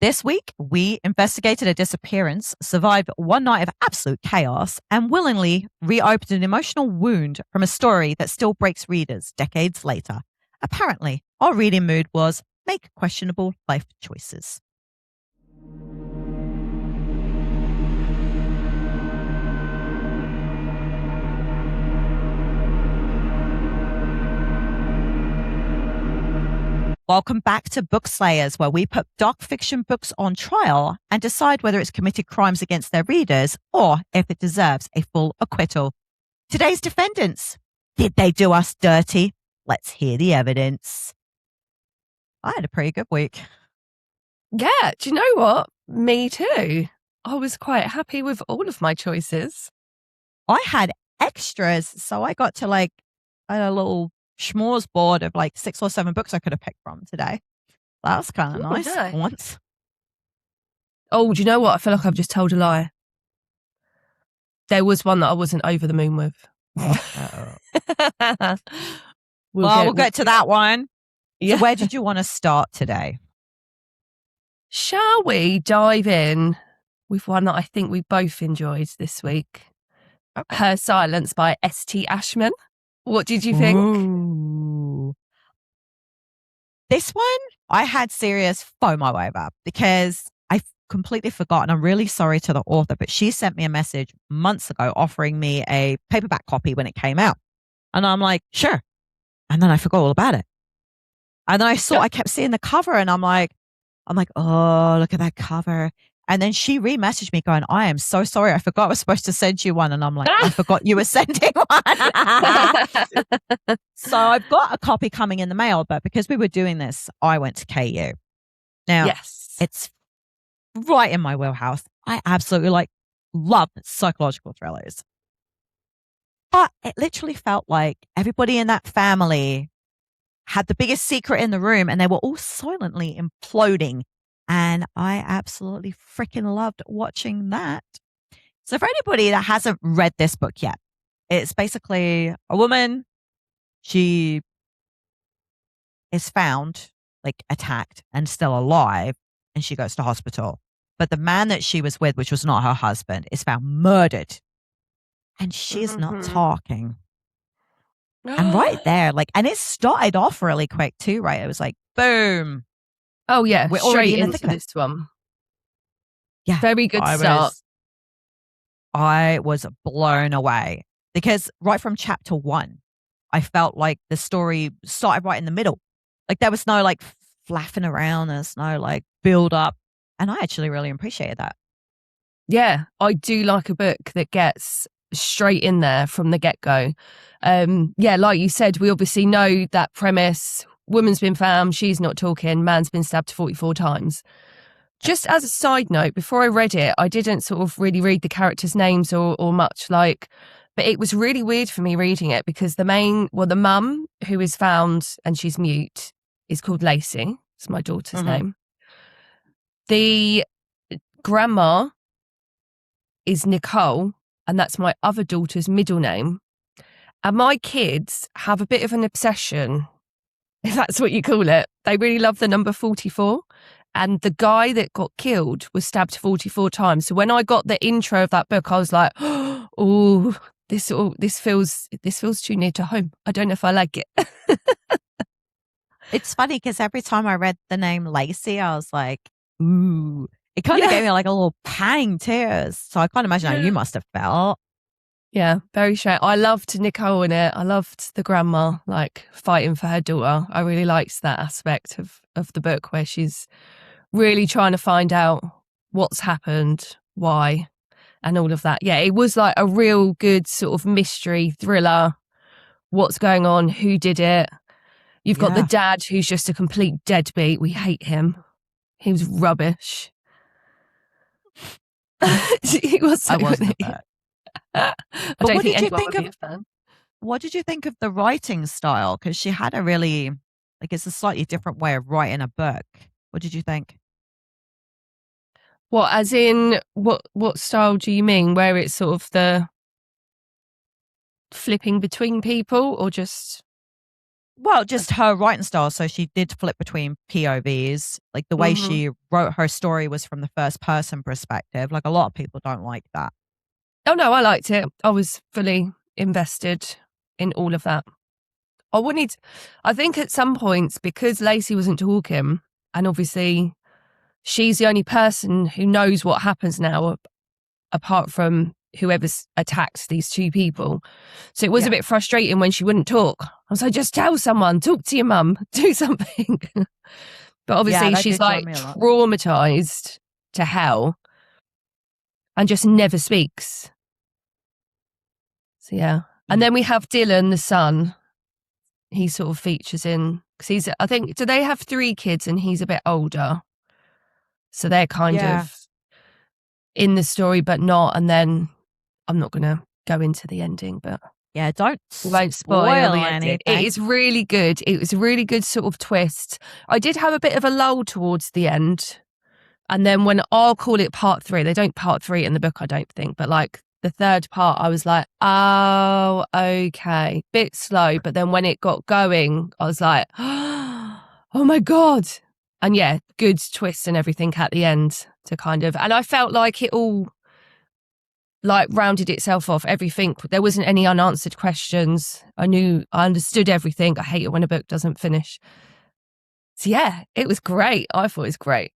This week, we investigated a disappearance, survived one night of absolute chaos, and willingly reopened an emotional wound from a story that still breaks readers decades later. Apparently, our reading mood was make questionable life choices. Welcome back to Bookslayers, where we put dark fiction books on trial and decide whether it's committed crimes against their readers or if it deserves a full acquittal. Today's defendants. Did they do us dirty? Let's hear the evidence. I had a pretty good week. Yeah, do you know what? Me too. I was quite happy with all of my choices. I had extras, so I got to I had a little smorgasbord of 6 or 7 books I could have picked from today. That was kind of nice. No. Once. Oh, do you know what? I feel like I've just told a lie. There was one that I wasn't over the moon with. We'll get to that one. Yeah. So where did you want to start today? Shall we dive in with one that I think we both enjoyed this week? Okay. Her Silence by S.T. Ashman. What did you think? Ooh. This one, I had serious FOMO over because I completely forgotten. I'm really sorry to the author, but she sent me a message months ago offering me a paperback copy when it came out. And I'm like, sure. And then I forgot all about it. And then I kept seeing the cover and I'm like, oh, look at that cover. And then she re-messaged me going, I am so sorry. I forgot I was supposed to send you one. And I'm like, I forgot you were sending one. So I've got a copy coming in the mail, but because we were doing this, I went to KU. Now, yes, it's right in my wheelhouse. I absolutely love psychological thrillers. But it literally felt like everybody in that family had the biggest secret in the room and they were all silently imploding. And I absolutely freaking loved watching that. So for anybody that hasn't read this book yet, it's basically a woman. She is found attacked and still alive, and she goes to hospital. But the man that she was with, which was not her husband, is found murdered. And she's not talking. And right there, and it started off really quick too, right? It was boom. Oh, yeah. We're straight already into this one. Yeah. Very good start. I was blown away because right from chapter 1, I felt like the story started right in the middle. There was no flapping around. There's no build up. And I actually really appreciated that. Yeah, I do like a book that gets straight in there from the get-go. Yeah, like you said, we obviously know that premise. Woman's been found, she's not talking, man's been stabbed 44 times. Just as a side note, before I read it, I didn't sort of really read the characters' names or much but it was really weird for me reading it because the mum who is found and she's mute is called Lacey. It's my daughter's name. The grandma is Nicole, and that's my other daughter's middle name. And my kids have a bit of an obsession, if that's what you call it. They really love the number 44. And the guy that got killed was stabbed 44 times. So when I got the intro of that book, I was like, oh, this feels too near to home. I don't know if I like it. It's funny because every time I read the name Lacey, I was like, ooh. It kind of gave me a little pang too. So I can't imagine how you must have felt. Yeah, very straight. I loved Nicole in it. I loved the grandma fighting for her daughter. I really liked that aspect of the book where she's really trying to find out what's happened, why, and all of that. Yeah, it was a real good sort of mystery thriller. What's going on? Who did it? You've got the dad who's just a complete deadbeat. We hate him. He was rubbish. He was so funny. I don't think anyone would be a fan. What did you think of the writing style? Because she had a really, it's a slightly different way of writing a book. What did you think? What, as in, what style do you mean? Where it's sort of the flipping between people or just... Well, just her writing style. So she did flip between POVs. Like the way she wrote her story was from the first person perspective. Like a lot of people don't like that. Oh no, I liked it. I was fully invested in all of that. I think at some points, because Lacey wasn't talking, and obviously she's the only person who knows what happens now, apart from whoever's attacked these two people. So it was a bit frustrating when she wouldn't talk. I was like, just tell someone, talk to your mum, do something. But obviously she's like traumatized to hell and just never speaks. So yeah. And then we have Dylan, the son. He sort of features in, because I think, do they have 3 kids and he's a bit older? So they're kind of in the story, but not. And then I'm not going to go into the ending, but yeah, won't spoil anything. It is really good. It was a really good sort of twist. I did have a bit of a lull towards the end. And then when I'll call it part 3, they don't part 3 in the book, I don't think, but like the third part, I was like, oh, okay. Bit slow. But then when it got going, I was like, oh my God. And yeah, good twist and everything at the end to kind of, and I felt like it all like rounded itself off, everything. There wasn't any unanswered questions. I understood everything. I hate it when a book doesn't finish. So yeah, it was great. I thought it was great.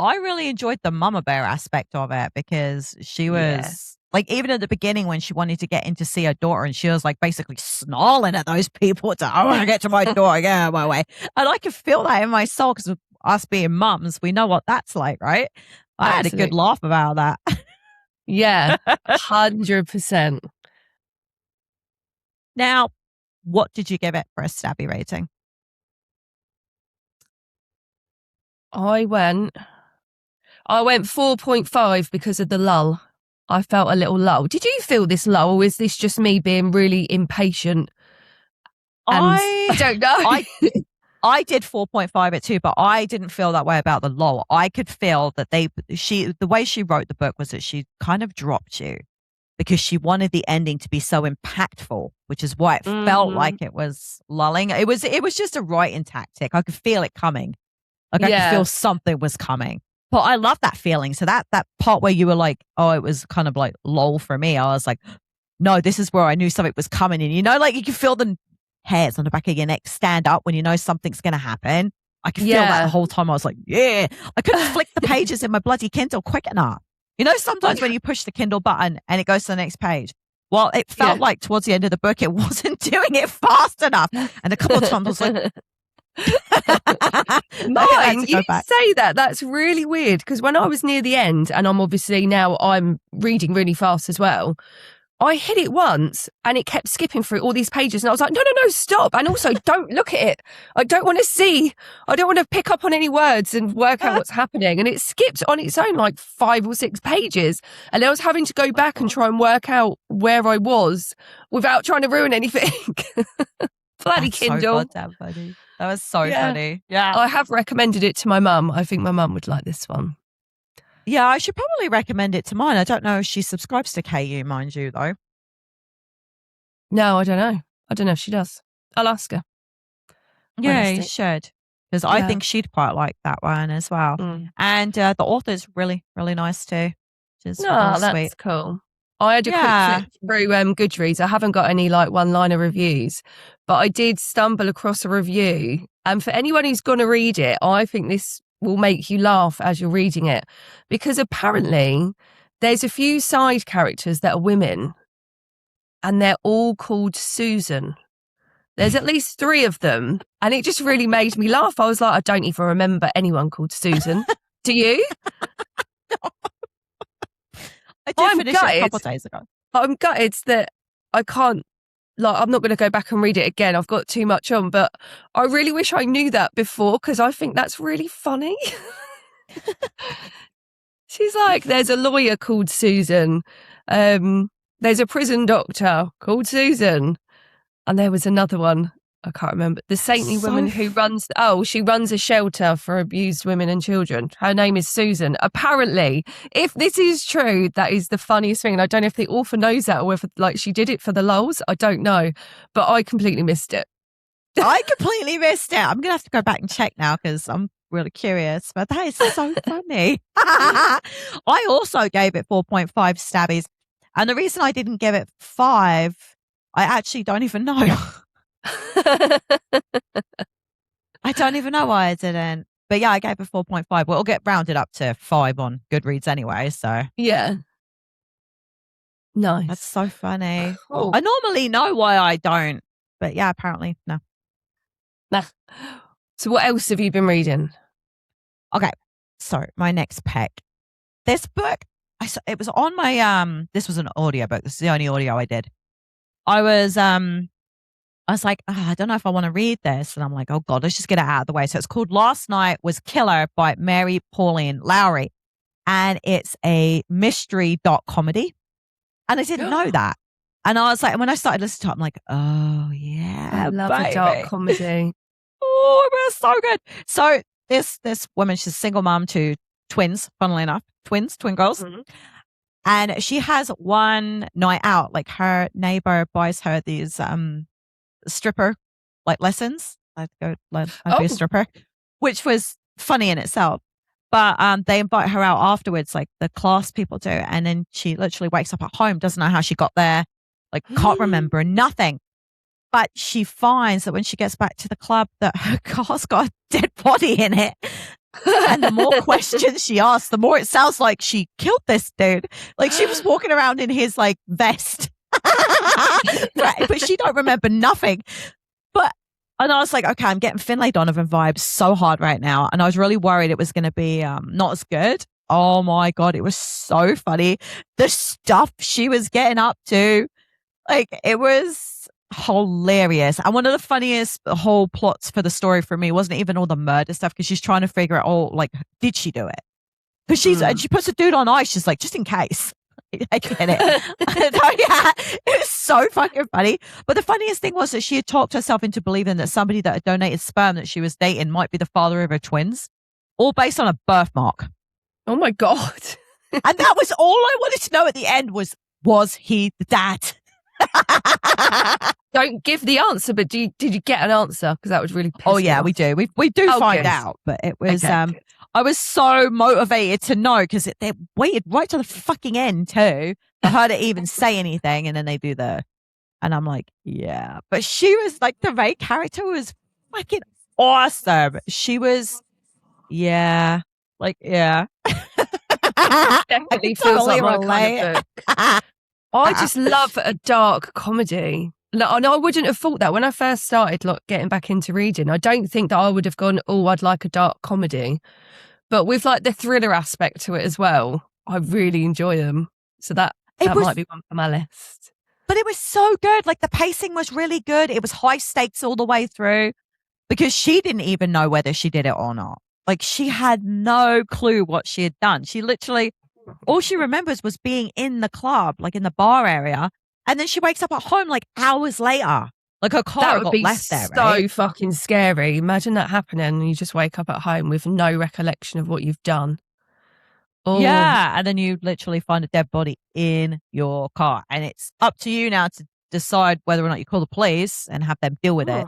I really enjoyed the mama bear aspect of it because she was like, even at the beginning when she wanted to get in to see her daughter and she was like basically snarling at those people to, I want to get to my daughter, get out of my way. And I could feel that in my soul because us being mums, we know what that's like, right? I had a good laugh about that. Yeah, 100%. Now, what did you give it for a stabby rating? I went 4.5 because of the lull. I felt a little lull. Did you feel this lull, or is this just me being really impatient? I don't know. I did 4.5 it too, but I didn't feel that way about the lull. I could feel that the way she wrote the book was that she kind of dropped you because she wanted the ending to be so impactful, which is why it felt like it was lulling. It was just a writing tactic. I could feel it coming. Like I could feel something was coming. But I love that feeling. So that part where you were like, oh, it was kind of like lull for me. I was like, no, this is where I knew something was coming. And like you can feel the hairs on the back of your neck stand up when you know something's going to happen. I could feel that the whole time. I was like, yeah, I couldn't flick the pages in my bloody Kindle quick enough. Sometimes when you push the Kindle button and it goes to the next page. Well, it felt like towards the end of the book, it wasn't doing it fast enough. And a couple of times I was like, Mine, you say that. That's really weird because when I was near the end, and I'm reading really fast as well, I hit it once and it kept skipping through all these pages and I was like, no, stop. And also don't look at it. I don't want to pick up on any words and work out what's happening. And it skipped on its own like 5 or 6 pages. And I was having to go back and try and work out where I was without trying to ruin anything. Bloody Kindle. That was so funny. Yeah. I have recommended it to my mum. I think my mum would like this one. Yeah, I should probably recommend it to mine. I don't know if she subscribes to KU, mind you, though. No, I don't know. I don't know if she does. I'll ask her. Yeah, you should. Because I think she'd quite like that one as well. And the author's really, really nice too. Which is really that's sweet. Cool. I had a quick flip through Goodreads. I haven't got any like one-liner reviews, but I did stumble across a review. And for anyone who's going to read it, I think this will make you laugh as you're reading it. Because apparently there's a few side characters that are women and they're all called Susan. There's at least 3 of them. And it just really made me laugh. I was like, I don't even remember anyone called Susan. Do you? I did finish it a couple of days ago. I'm gutted that I can't, I'm not going to go back and read it again. I've got too much on, but I really wish I knew that before because I think that's really funny. She's like, there's a lawyer called Susan. There's a prison doctor called Susan. And there was another one. I can't remember. The saintly woman who she runs a shelter for abused women and children. Her name is Susan. Apparently, if this is true, that is the funniest thing. And I don't know if the author knows that or if she did it for the lulz. I don't know. But I completely missed it. I completely missed it. I'm going to have to go back and check now because I'm really curious. But that is so funny. I also gave it 4.5 stabbies. And the reason I didn't give it 5, I actually don't even know. I don't even know why I didn't. But yeah, I gave it 4.5. Well, it'll get rounded up to 5 on Goodreads anyway. So yeah. Nice. That's so funny. Cool. I normally know why I don't. But yeah, apparently, no. Nah. So what else have you been reading? Okay. So my next pick. This book, it was on my, this was an audiobook. This is the only audio I did. I was like, I don't know if I want to read this. And I'm like, oh God, let's just get it out of the way. So it's called Last Night Was Killer by Mary Pauline Lowry. And it's a mystery comedy. And I didn't know that. And I was like, and when I started listening to it, I'm like, oh yeah. I love a dark comedy. Oh, it was so good. So this woman, she's a single mom to twins, funnily enough, twin girls. Mm-hmm. And she has one night out, like her neighbor buys her these stripper like lessons. I'd go learn how to be a stripper, which was funny in itself. But they invite her out afterwards, like the class people do. And then she literally wakes up at home, doesn't know how she got there, like can't remember nothing. But she finds that when she gets back to the club that her car's got a dead body in it. And the more questions she asks, the more it sounds like she killed this dude. Like she was walking around in his like vest. But she don't remember nothing. And I was like, okay, I'm getting Finlay Donovan vibes so hard right now. And I was really worried it was going to be not as good. Oh my God, it was so funny. The stuff she was getting up to, like it was hilarious. And one of the funniest whole plots for the story for me wasn't even all the murder stuff because she's trying to figure out, like, did she do it? Because and she puts a dude on ice. She's like, just in case. I get it. Yeah, it was so fucking funny. But the funniest thing was that she had talked herself into believing that somebody that had donated sperm that she was dating might be the father of her twins, all based on a birthmark. Oh my God. And that was all I wanted to know at the end was he the dad? Don't give the answer, but did you get an answer? Because that would really piss me yeah, off. we do. We do find out, but it was I was so motivated to know because they waited right to the fucking end too for her to even say anything, and then they do and I'm like, yeah. But she was like, the main character was fucking awesome. She was, yeah, like, yeah. Definitely feels like my kind of book. I just love a dark comedy. And I wouldn't have thought that when I first started getting back into reading. I don't think that I would have gone, oh, I'd like a dark comedy. But with like the thriller aspect to it as well, I really enjoy them. So that might be one for my list. But it was so good. Like the pacing was really good. It was high stakes all the way through because she didn't even know whether she did it or not. Like she had no clue what she had done. She literally, all she remembers was being in the club, like in the bar area. And then she wakes up at home like hours later. Like her car got left there. That would be so fucking scary. Imagine that happening and you just wake up at home with no recollection of what you've done. Oh. Yeah. And then you literally find a dead body in your car. And it's up to you now to decide whether or not you call the police and have them deal with it.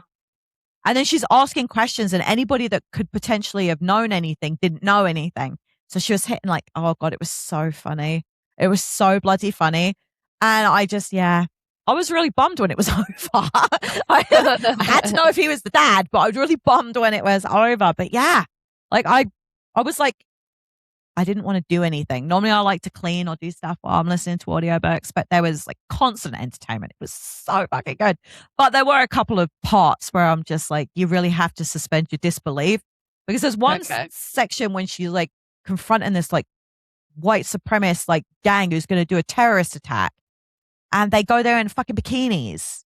And then she's asking questions and anybody that could potentially have known anything didn't know anything. So she was hitting like, oh God, it was so funny. It was so bloody funny. And I just, I was really bummed when it was over. I had to know if he was the dad, but I was really bummed when it was over. But yeah, like I was like, I didn't want to do anything. Normally I like to clean or do stuff while I'm listening to audiobooks, but there was like constant entertainment. It was so fucking good. But there were a couple of parts where I'm just like, you really have to suspend your disbelief because there's one section when she's like confronting this like white supremacist like gang who's going to do a terrorist attack. And they go there in fucking bikinis.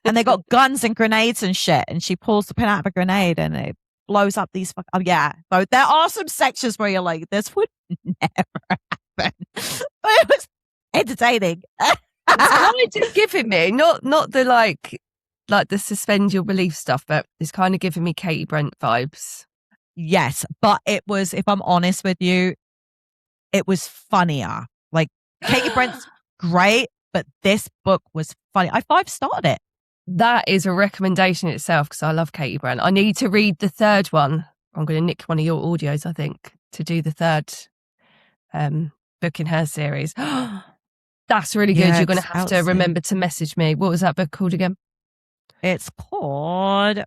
And they got guns and grenades and shit. And she pulls the pin out of a grenade and it blows up these So there are some sections where you're like, this would never happen. But it was entertaining. It's kind of giving me, not the like the suspend your belief stuff, but it's kind of giving me Katie Brent vibes. Yes. But it was, if I'm honest with you, it was funnier. Like Katie Brent's great, but this book was funny. I 5-starred it. That is a recommendation itself because I love Katie Brand. I need to read the third one. I'm going to nick one of your audios, I think, to do the third book in her series. That's really good. You're going to have to remember to message me. What was that book called again? It's called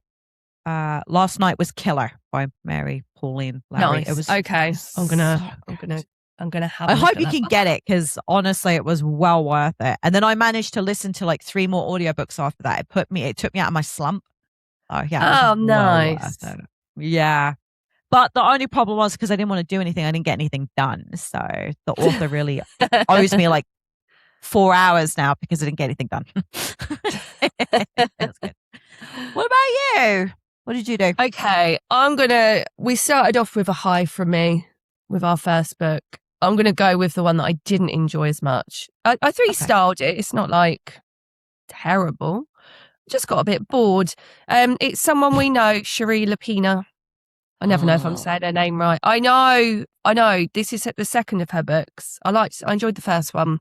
Last Night Was Killer by Mary Pauline Lowry. Nice. It was okay. I'm gonna have. I hope you can get it because honestly, it was well worth it. And then I managed to listen to like 3 more audiobooks after that. It took me out of my slump. Oh yeah. Nice. Yeah. But the only problem was because I didn't want to do anything. I didn't get anything done. So the author really owes me like 4 hours now because I didn't get anything done. That's good. What about you? What did you do? Okay, we started off with a high from me with our first book. I'm going to go with the one that I didn't enjoy as much. I 3-starred it. It's not like terrible. Just got a bit bored. It's someone we know, Shari Lapena. I never know if I'm saying her name right. I know. This is the second of her books. I enjoyed the first one.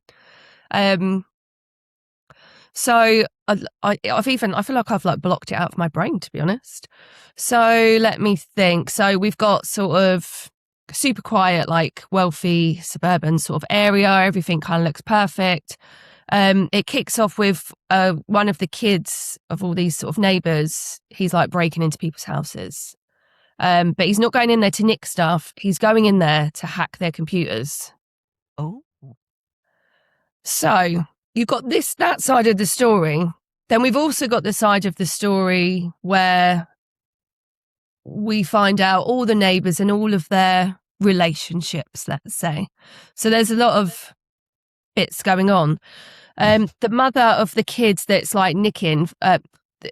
So I feel like I've like blocked it out of my brain, to be honest. So let me think. So we've got sort of super quiet, like wealthy suburban sort of area. Everything kind of looks perfect. It kicks off with one of the kids of all these sort of neighbours. He's like breaking into people's houses. But he's not going in there to nick stuff. He's going in there to hack their computers. Oh. So you've got that side of the story. Then we've also got the side of the story where we find out all the neighbours and all of their relationships, let's say. So there's a lot of bits going on. The mother of the kids that's like nicking,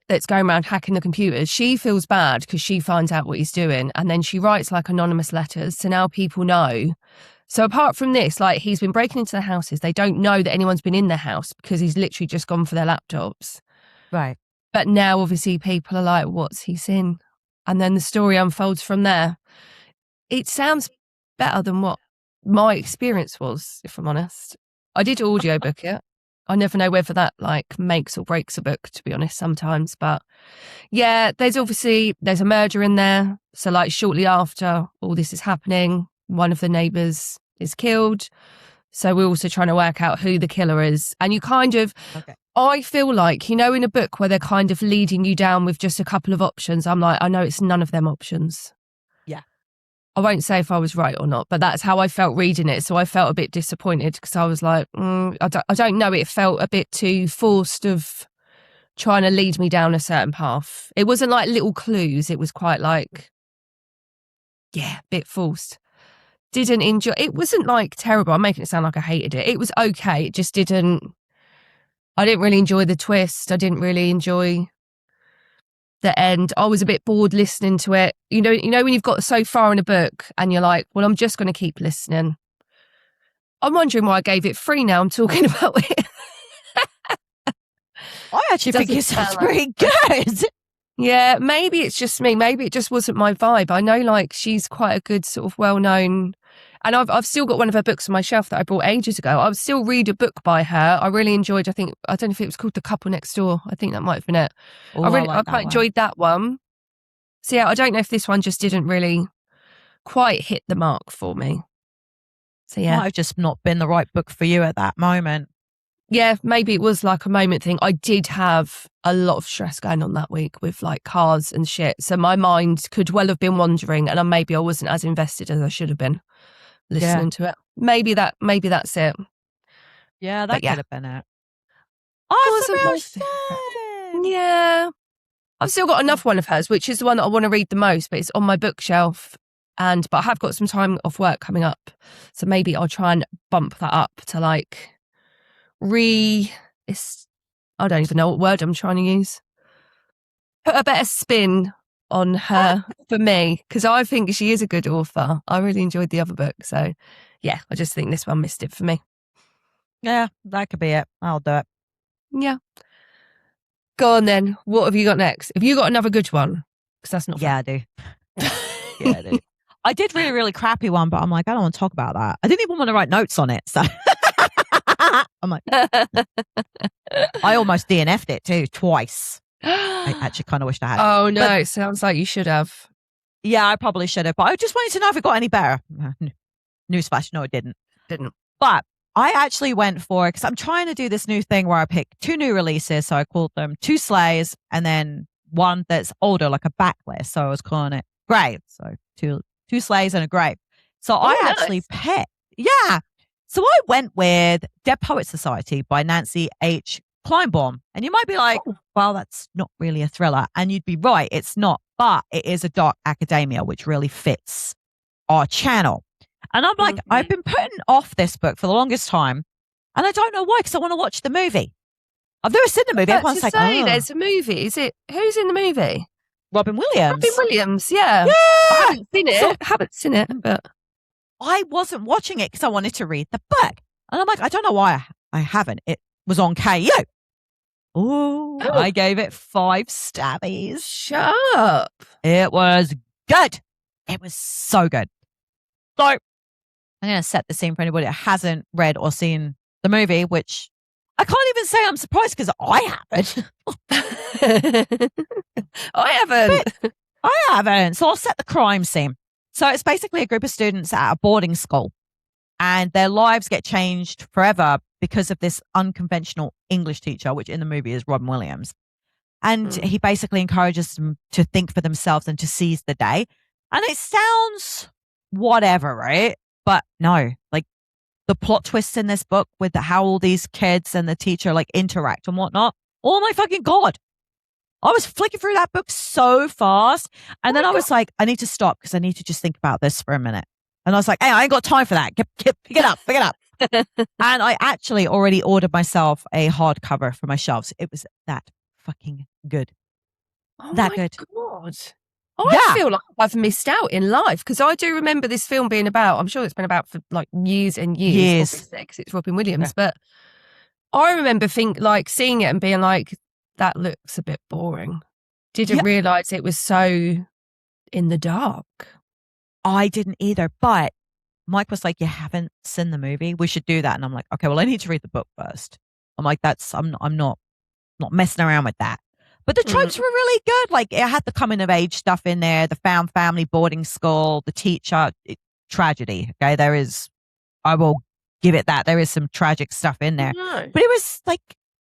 that's going around hacking the computers, she feels bad because she finds out what he's doing. And then she writes like anonymous letters. So now people know. So apart from this, like he's been breaking into their houses. They don't know that anyone's been in their house because he's literally just gone for their laptops. Right. But now obviously people are like, what's he seen? And then the story unfolds from there. It sounds better than what my experience was, if I'm honest. I did audiobook it. I never know whether that like makes or breaks a book, to be honest, sometimes. But yeah, there's a murder in there. So like shortly after all this is happening, one of the neighbours is killed. So we're also trying to work out who the killer is. And you kind of, I feel like, in a book where they're kind of leading you down with just a couple of options, I'm like, I know it's none of them options. Yeah. I won't say if I was right or not, but that's how I felt reading it. So I felt a bit disappointed because I was like, I don't know. It felt a bit too forced of trying to lead me down a certain path. It wasn't like little clues. It was quite like, a bit forced. Didn't enjoy. It wasn't like terrible. I'm making it sound like I hated it. It was okay. It just didn't. I didn't really enjoy the twist. I didn't really enjoy the end. I was a bit bored listening to it. You know when you've got so far in a book and you're like, well, I'm just going to keep listening. I'm wondering why I gave it 3 now. I'm talking about it. I actually think it sounds pretty good. Yeah, maybe it's just me. Maybe it just wasn't my vibe. I know like she's quite a good sort of well-known, and I've still got one of her books on my shelf that I bought ages ago. I would still read a book by her. I really enjoyed, I don't know if it was called The Couple Next Door. I think that might have been it. I quite enjoyed that one. So yeah, I don't know if this one just didn't really quite hit the mark for me. So yeah. Might have just not been the right book for you at that moment. Yeah, maybe it was like a moment thing. I did have a lot of stress going on that week with like cars and shit. So my mind could well have been wandering, and maybe I wasn't as invested as I should have been listening to it. Maybe that's it. Yeah, that could have been it. Yeah. I've still got another one of hers, which is the one that I want to read the most, but it's on my bookshelf. But I have got some time off work coming up. So maybe I'll try and bump that up to like I don't even know what word I'm trying to use. Put a better spin on her for me, because I think she is a good author. I really enjoyed the other book. So yeah, I just think this one missed it for me. Yeah, that could be it. I'll do it. Yeah. Go on then. What have you got next? Have you got another good one? Because that's not I do. I do. I did really, really crappy one, but I'm like, I don't want to talk about that. I didn't even want to write notes on it. So I'm like, I almost DNF'd it too, twice. I actually kind of wished I had. Oh, no. But, it sounds like you should have. Yeah, I probably should have. But I just wanted to know if it got any better. Newsflash, no, it didn't. But I actually went for it because I'm trying to do this new thing where I pick 2 new releases. So I called them 2 slays and then one that's older, like a backlist. So I was calling it Grave. So two slays and a grave. So I actually picked. Yeah. So I went with Dead Poets Society by Nancy H. Kleinbaum. And you might be like, well, that's not really a thriller. And you'd be right. It's not. But it is a dark academia, which really fits our channel. And I'm like, I've been putting off this book for the longest time. And I don't know why, because I want to watch the movie. I've never seen the movie. Everyone's like, there's a movie. Is it? Who's in the movie? Robin Williams. Yeah. I haven't seen it, but I wasn't watching it because I wanted to read the book. And I'm like, I don't know why I haven't. It was on KU. Oh, I gave it 5 stabbies. Shut up. It was good. It was so good. So I'm going to set the scene for anybody that hasn't read or seen the movie, which I can't even say I'm surprised because I haven't. I haven't. So I'll set the crime scene. So it's basically a group of students at a boarding school and their lives get changed forever because of this unconventional English teacher, which in the movie is Robin Williams. And he basically encourages them to think for themselves and to seize the day. And it sounds whatever, right? But no, like the plot twists in this book with how all these kids and the teacher like interact and whatnot. Oh my fucking God. I was flicking through that book so fast. And then I was like, I need to stop because I need to just think about this for a minute. And I was like, hey, I ain't got time for that. Pick it up. And I actually already ordered myself a hardcover for my shelves. It was that fucking good. Oh that my good. God. I feel like I've missed out in life because I do remember this film being about, I'm sure it's been about for like years and years. Because it's Robin Williams. Yeah. But I remember seeing it and being like, that looks a bit boring. Didn't realise it was so in the dark. I didn't either. But Mike was like, you haven't seen the movie? We should do that. And I'm like, okay, well, I need to read the book first. I'm like, I'm not messing around with that. But the tropes were really good. Like it had the coming of age stuff in there, the found family boarding school, the teacher, tragedy. Okay. I will give it that. There is some tragic stuff in there. No. But it was like,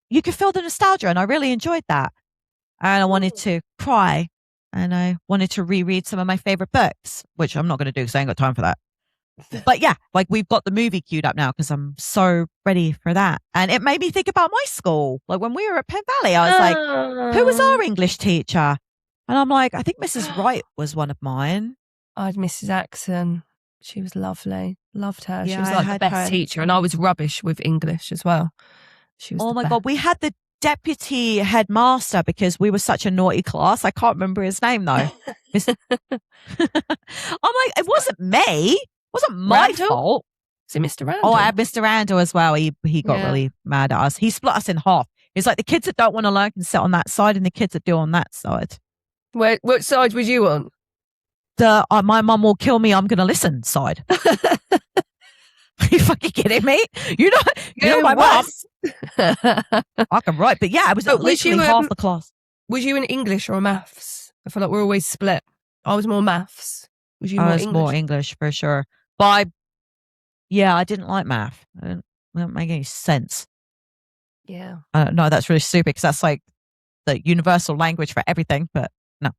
you could feel the nostalgia and I really enjoyed that. And I wanted to cry and I wanted to reread some of my favorite books, which I'm not going to do because I ain't got time for that. But yeah, like we've got the movie queued up now because I'm so ready for that. And it made me think about my school. Like when we were at Penn Valley, I was like, who was our English teacher? And I'm like, I think Mrs. Wright was one of mine. I had Mrs. Axon. She was lovely. Loved her. Yeah, she was like the best teacher. And I was rubbish with English as well. She was my God. We had the deputy headmaster because we were such a naughty class. I can't remember his name though. I'm like, it wasn't me. It wasn't my fault. Is it Mr. Randall? Oh, I had Mr. Randall as well. He got really mad at us. He split us in half. It's like the kids that don't want to learn can sit on that side and the kids that do on that side. What side was you on? The my mum will kill me, I'm going to listen side. Are you fucking kidding me? You know my mum. I can write, but yeah, I was literally half the class. Was you in English or maths? I feel like we're always split. I was more maths. Was you more English? More English for sure. But I didn't like math. It didn't make any sense. Yeah. No, that's really stupid because that's like the universal language for everything, but no.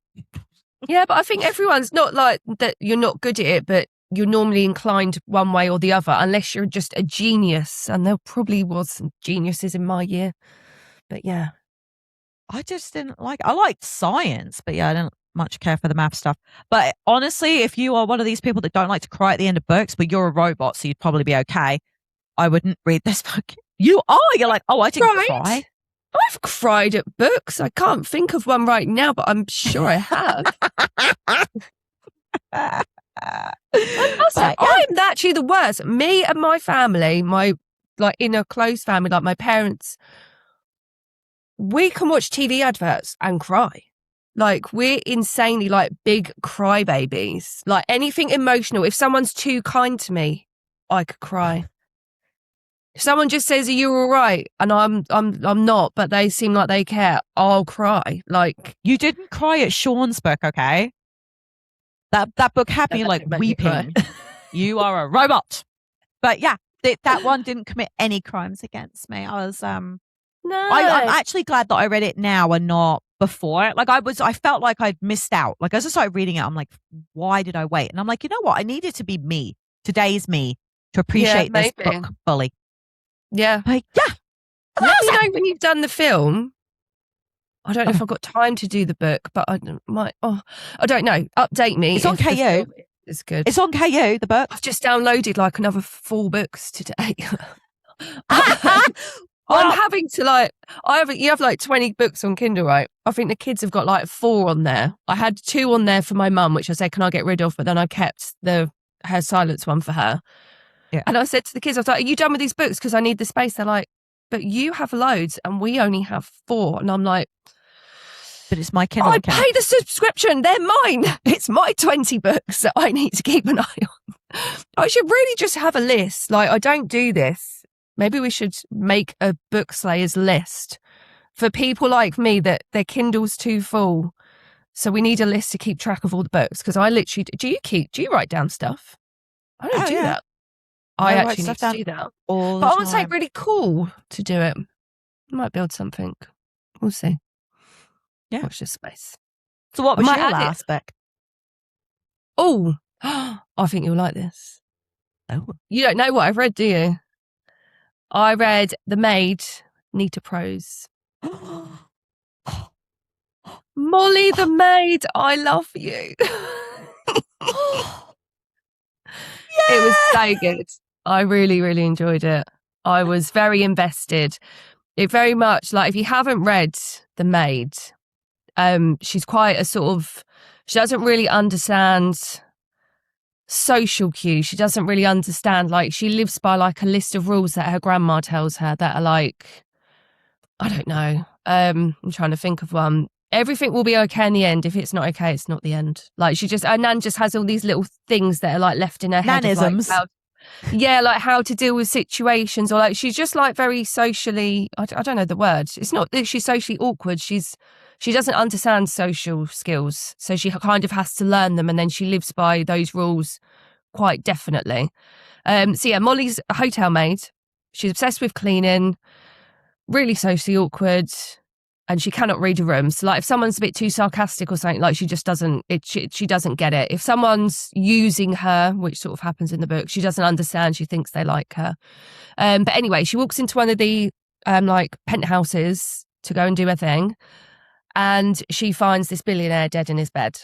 Yeah, but I think everyone's not like that. You're not good at it, but you're normally inclined one way or the other, unless you're just a genius. And there probably was some geniuses in my year. But yeah. I just didn't I liked science, but yeah, I didn't much care for the math stuff. But honestly, if you are one of these people that don't like to cry at the end of books, but you're a robot, so you'd probably be okay, I wouldn't read this book. You're like, oh, I didn't cry. I've cried at books. I can't think of one right now, but I'm sure I have. I'm actually the worst. Me and my family, my like inner close family, like my parents, we can watch TV adverts and cry. Like we're insanely like big crybabies. Like anything emotional. If someone's too kind to me, I could cry. If someone just says, "Are you all right?" and I'm not, but they seem like they care, I'll cry. Like, you didn't cry at Sean's book, okay? That book had me like weeping. You are a robot. But yeah, that one didn't commit any crimes against me. I was no. I'm actually glad that I read it now and not before. Like I felt like I'd missed out. Like as I started reading it, I'm like, why did I wait? And I'm like, you know what? I needed to be me, today's me, to appreciate this book fully. Yeah. Like, yeah. Let me know when you've done the film. I don't know if I've got time to do the book, but I don't know. Update me. It's on KU. It's good. It's on KU, the book. I've just downloaded like another 4 books today. I'm having to you have like 20 books on Kindle, right? I think the kids have got like 4 on there. I had 2 on there for my mum, which I said, can I get rid of? But then I kept her silence one for her. Yeah. And I said to the kids, I was like, are you done with these books? Because I need the space. They're like, but you have loads and we only have 4. And I'm like, but it's my Kindle account. I pay the subscription. They're mine. It's my 20 books that I need to keep an eye on. I should really just have a list. Like, I don't do this. Maybe we should make a book slayers list for people like me that their Kindle's too full. So we need a list to keep track of all the books. Because I literally, do you write down stuff? I don't do that. I actually need to do that. But I would say really cool to do it. Might build something. We'll see. Yeah. Watch this space. So what was your last book? Oh, I think you'll like this. Oh. You don't know what I've read, do you? I read The Maid, Nita Prose. Molly the Maid, I love you. It was so good. I really, really enjoyed it. I was very invested. It very much, like, if you haven't read The Maid, she's quite a sort of, she doesn't really understand social cues. She doesn't really understand, like, she lives by like a list of rules that her grandma tells her that are like, I don't know. I'm trying to think of one. Everything will be okay in the end. If it's not okay, it's not the end. Like, her nan just has all these little things that are like left in her head. Nanisms. Like how to deal with situations, or like she's just like very socially, I don't know the word. It's not that she's socially awkward. She doesn't understand social skills. So she kind of has to learn them, and then she lives by those rules quite definitely. So yeah, Molly's a hotel maid. She's obsessed with cleaning, really socially awkward, and she cannot read a room. So like if someone's a bit too sarcastic or something, like she just doesn't, she doesn't get it. If someone's using her, which sort of happens in the book, she doesn't understand. She thinks they like her. But anyway, she walks into one of the like penthouses to go and do her thing, and she finds this billionaire dead in his bed.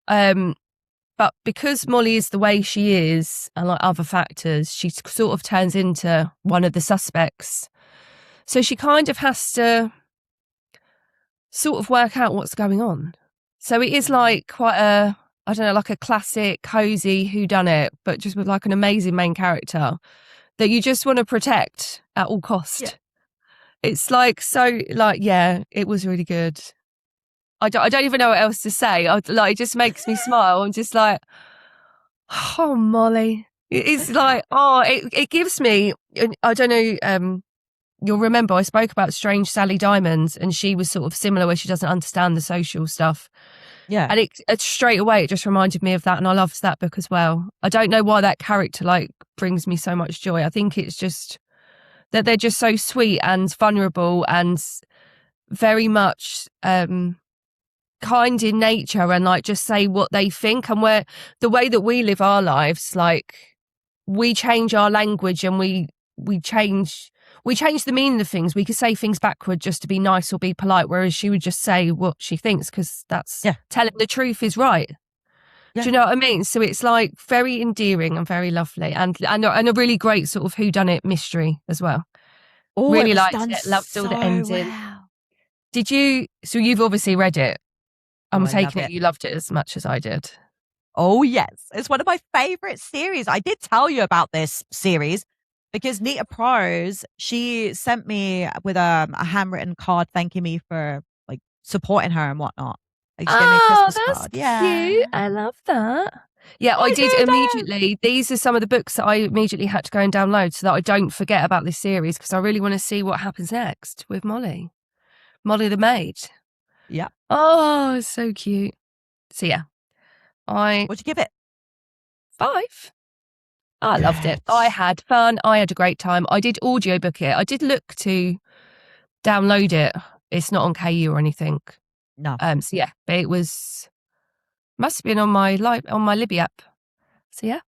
But because Molly is the way she is, and like other factors, she sort of turns into one of the suspects. So she kind of has to sort of work out what's going on. So it is like quite a, I don't know, like a classic cozy whodunit, but just with like an amazing main character that you just want to protect at all cost. Yeah. It's like, so like, yeah, it was really good. I don't even know what else to say. Like, it just makes me smile. I'm just like, oh, Molly. It's like, oh, it gives me, I don't know, you'll remember I spoke about Strange Sally Diamond, and she was sort of similar where she doesn't understand the social stuff. Yeah. And it straight away, it just reminded me of that. And I loved that book as well. I don't know why that character like brings me so much joy. I think it's just that they're just so sweet and vulnerable and very much kind in nature, and like just say what they think. And where the way that we live our lives, like we change our language and we change the meaning of things. We could say things backward just to be nice or be polite, whereas she would just say what she thinks because that's telling the truth is right. Yeah. Do you know what I mean? So it's like very endearing and very lovely, and a really great sort of whodunit mystery as well. Oh, really liked it. Loved all the ending. Well. Did you? So you've obviously read it. I'm taking it you loved it as much as I did. Oh yes, it's one of my favorite series. I did tell you about this series because Nita Prose, she sent me with a handwritten card thanking me for like supporting her and whatnot. Like, she gave me a Christmas that's card. cute. I love that. Yeah, I did immediately. These are some of the books that I immediately had to go and download so that I don't forget about this series, because I really want to see what happens next with Molly the maid. Yeah. Oh, so cute. So yeah, What'd you give it? 5. I loved it. I had fun. I had a great time. I did audiobook it. I did look to download it. It's not on KU or anything. No. So yeah, but it must have been on my Libby app. So yeah.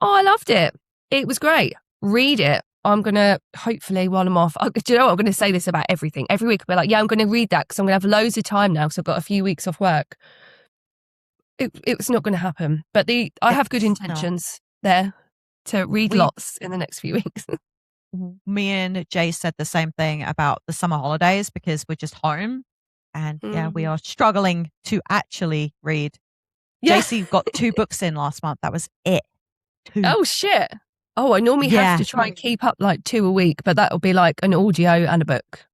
Oh, I loved it. It was great. Read it. I'm going to, hopefully, while I'm off, do you know what? I'm going to say this about everything. Every week I'll be like, yeah, I'm going to read that because I'm going to have loads of time now because I've got a few weeks off work. It's not going to happen. But I have good intentions there to read lots in the next few weeks. Me and Jay said the same thing about the summer holidays because we're just home. And yeah, we are struggling to actually read. Yeah. JC got 2 books in last month. That was it. 2. Oh, shit. Oh, I normally have to try and keep up like 2 a week, but that'll be like an audio and a book.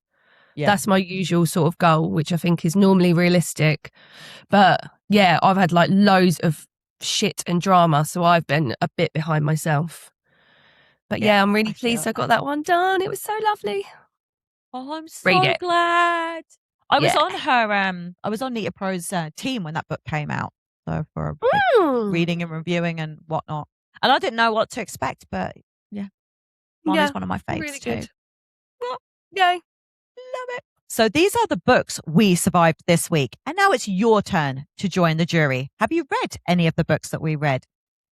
Yeah. That's my usual sort of goal, which I think is normally realistic. But yeah, I've had like loads of shit and drama, so I've been a bit behind myself. But yeah, I'm really pleased I got that one done. It was so lovely. Oh, I'm so glad. I was on I was on Nita Prose team when that book came out. So for reading and reviewing and whatnot. And I didn't know what to expect, but yeah. Molly's one of my faves really too. Good. Yay. Love it. So these are the books we survived this week. And now it's your turn to join the jury. Have you read any of the books that we read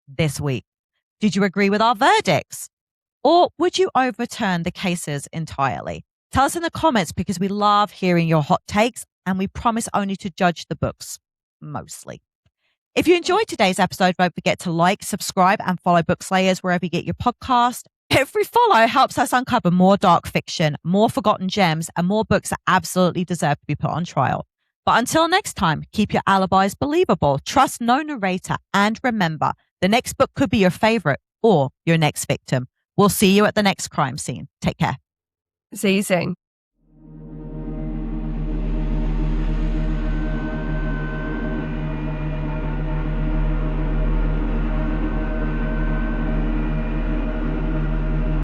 this week? Did you agree with our verdicts? Or would you overturn the cases entirely? Tell us in the comments because we love hearing your hot takes and we promise only to judge the books, mostly. If you enjoyed today's episode, don't forget to like, subscribe, and follow Bookslayers wherever you get your podcast. Every follow helps us uncover more dark fiction, more forgotten gems, and more books that absolutely deserve to be put on trial. But until next time, keep your alibis believable, trust no narrator, and remember, the next book could be your favorite or your next victim. We'll see you at the next crime scene. Take care. See you soon.